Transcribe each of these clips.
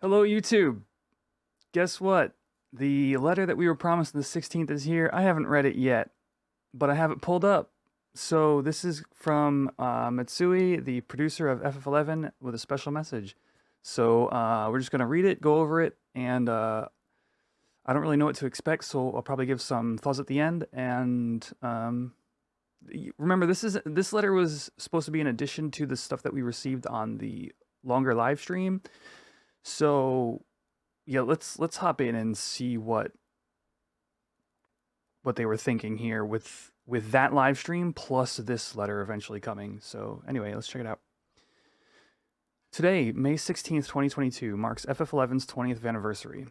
Hello, YouTube. Guess what? The letter that we were promised on the 16th is here. I haven't read it yet, but I have it pulled up. So this is from Matsui, the producer of FF11, with a special message. So we're just gonna read it, go over it, and I don't really know what to expect, so I'll probably give some thoughts at the end. And remember, this letter was supposed to be in addition to the stuff that we received on the longer live stream. So yeah, let's hop in and see what they were thinking here with that live stream plus this letter eventually coming. So anyway, let's check it out. Today, May 16th, 2022, marks FF11's 20th anniversary.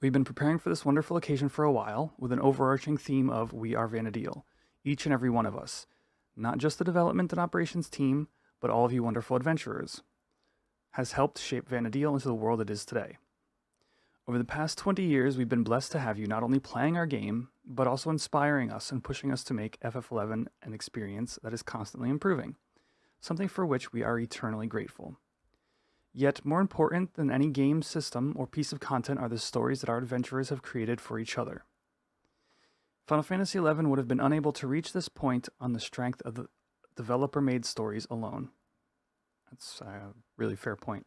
We've been preparing for this wonderful occasion for a while, with an overarching theme of We Are Vana'diel, each and every one of us. Not just the development and operations team, but all of you wonderful adventurers, has helped shape Vana'diel into the world it is today. Over the past 20 years, we've been blessed to have you not only playing our game, but also inspiring us and pushing us to make FF11 an experience that is constantly improving, something for which we are eternally grateful. Yet, more important than any game system or piece of content are the stories that our adventurers have created for each other. Final Fantasy XI would have been unable to reach this point on the strength of the developer-made stories alone. That's a really fair point.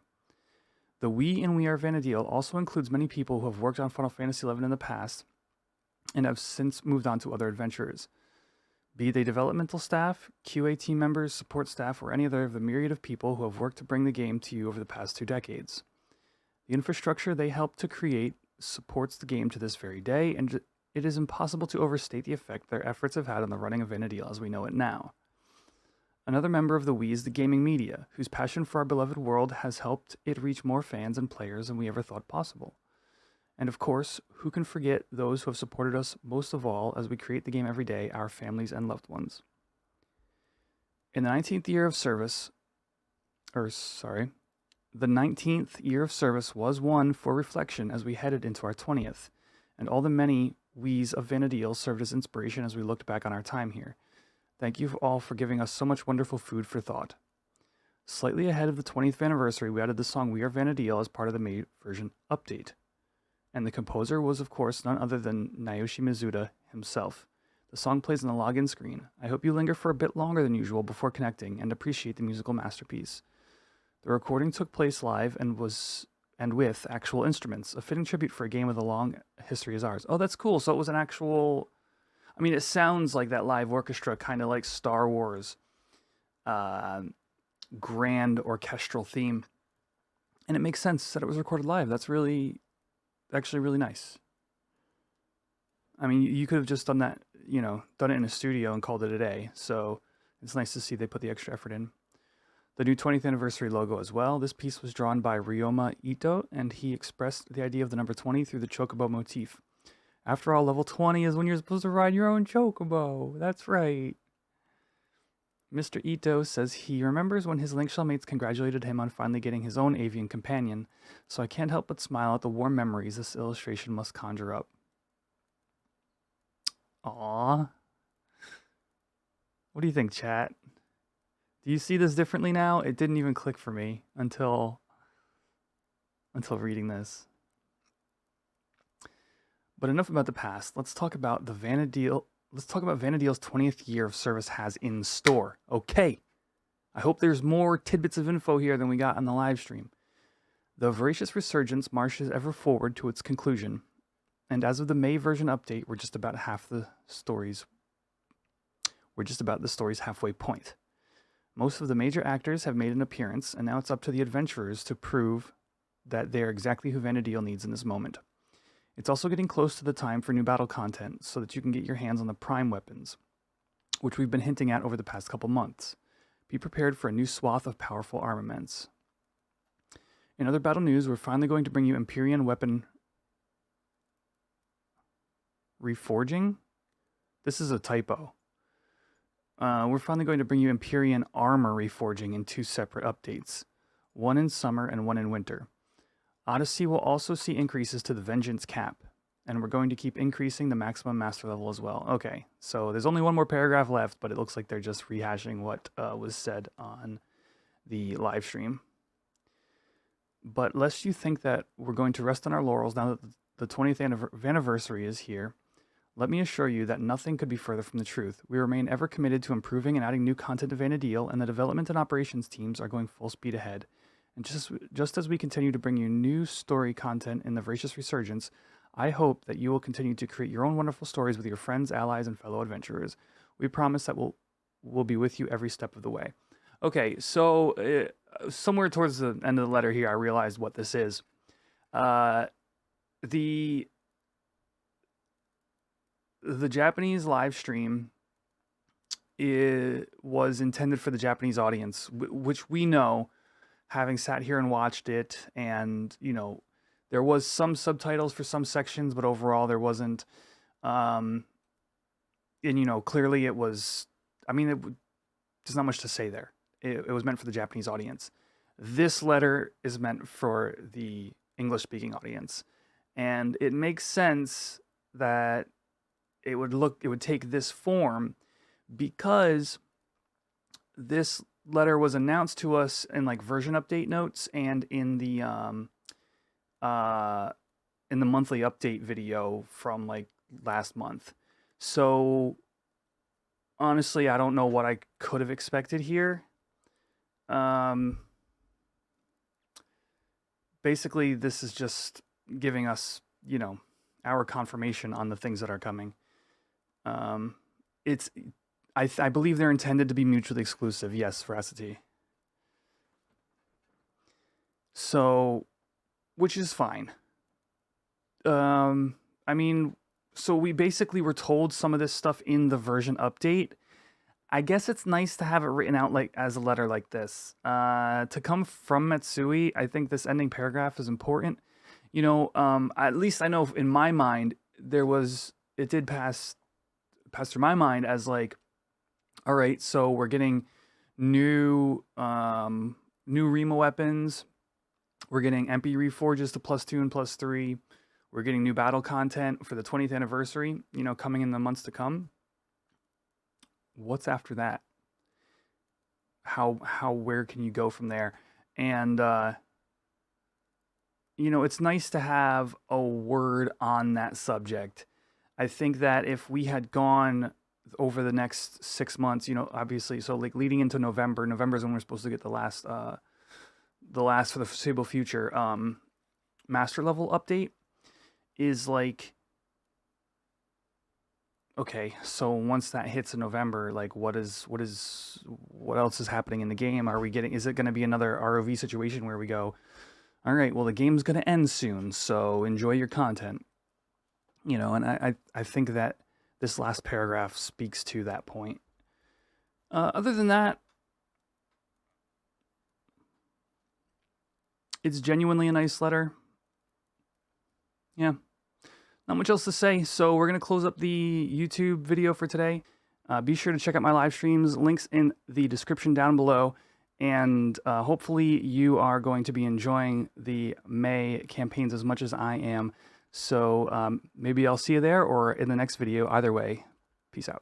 The We in We Are Vana'diel also includes many people who have worked on Final Fantasy XI in the past and have since moved on to other adventures. Be they developmental staff, QA team members, support staff, or any other of the myriad of people who have worked to bring the game to you over the past 2 decades. The infrastructure they helped to create supports the game to this very day, and it is impossible to overstate the effect their efforts have had on the running of Vana'diel as we know it now. Another member of the We is the gaming media, whose passion for our beloved world has helped it reach more fans and players than we ever thought possible. And of course, who can forget those who have supported us most of all as we create the game every day, our families and loved ones. In the 19th year of service, the 19th year of service was one for reflection as we headed into our 20th, and all the many We's of Vana'diel served as inspiration as we looked back on our time here. Thank you all for giving us so much wonderful food for thought. Slightly ahead of the 20th anniversary, we added the song We Are Vana'diel as part of the May version update. And the composer was, of course, none other than Naoshi Mizuta himself. The song plays on the login screen. I hope you linger for a bit longer than usual before connecting and appreciate the musical masterpiece. The recording took place live and with actual instruments, a fitting tribute for a game with a long history as ours. Oh, that's cool. So it was an actual... I mean, it sounds like that live orchestra, kind of like Star Wars grand orchestral theme. And it makes sense that it was recorded live. That's actually really nice. I mean, you could have just done that, done it in a studio and called it a day. So it's nice to see they put the extra effort in. The new 20th anniversary logo as well. This piece was drawn by Ryoma Ito, and he expressed the idea of the number 20 through the chocobo motif. After all, level 20 is when you're supposed to ride your own chocobo. That's right. Mr. Ito says he remembers when his Linkshell mates congratulated him on finally getting his own avian companion, so I can't help but smile at the warm memories this illustration must conjure up. Aww. What do you think, chat? Do you see this differently now? It didn't even click for me until reading this. But enough about the past. Let's talk about Vana'diel's 20th year of service has in store. Okay. I hope there's more tidbits of info here than we got on the live stream. The voracious resurgence marches ever forward to its conclusion. And as of the May version update, we're just about the story's halfway point. Most of the major actors have made an appearance, and now it's up to the adventurers to prove that they're exactly who Vana'diel needs in this moment. It's also getting close to the time for new battle content so that you can get your hands on the prime weapons, which we've been hinting at over the past couple months. Be prepared for a new swath of powerful armaments. In other battle news, we're finally going to bring you Empyrean weapon reforging. This is a typo. We're finally going to bring you Empyrean armor reforging in 2 separate updates, one in summer and one in winter. Odyssey will also see increases to the Vengeance cap, and we're going to keep increasing the maximum master level as well. Okay, so there's only one more paragraph left, but it looks like they're just rehashing what was said on the live stream. But lest you think that we're going to rest on our laurels now that the 20th anniversary is here, let me assure you that nothing could be further from the truth. We remain ever committed to improving and adding new content to Vanadil, and the development and operations teams are going full speed ahead. And just as we continue to bring you new story content in the Voracious Resurgence, I hope that you will continue to create your own wonderful stories with your friends, allies, and fellow adventurers. We promise that we'll be with you every step of the way. Okay, so somewhere towards the end of the letter here, I realized what this is. The Japanese live stream was intended for the Japanese audience, which we know, having sat here and watched it, and there was some subtitles for some sections, but overall there wasn't. And clearly it was. I mean, there's not much to say there. It was meant for the Japanese audience. This letter is meant for the English-speaking audience, and it makes sense that it would take this form because this letter was announced to us in like version update notes and in the monthly update video from like last month. So honestly, I don't know what I could have expected here. Basically, this is just giving us, our confirmation on the things that are coming. I believe they're intended to be mutually exclusive. Yes, veracity. So, which is fine. I mean, so we basically were told some of this stuff in the version update. I guess it's nice to have it written out like as a letter like this. To come from Matsui, I think this ending paragraph is important. At least I know in my mind it did pass through my mind as like, all right, so we're getting new Rima weapons. We're getting MP reforges to +2 and +3. We're getting new battle content for the 20th anniversary, coming in the months to come. What's after that? Where can you go from there? And it's nice to have a word on that subject. I think that if we had gone over the next 6 months, obviously, so like leading into November is when we're supposed to get the last for the foreseeable future master level update is like, okay, so once that hits in November, like what else is happening in the game? Is it going to be another ROV situation where we go, all right, well, the game's going to end soon, so enjoy your content. And I think that this last paragraph speaks to that point. Other than that, it's genuinely a nice letter. Yeah. Not much else to say, so we're going to close up the YouTube video for today. Be sure to check out my live streams, links in the description down below, and hopefully you are going to be enjoying the May campaigns as much as I am. So maybe I'll see you there or in the next video. Either way, peace out.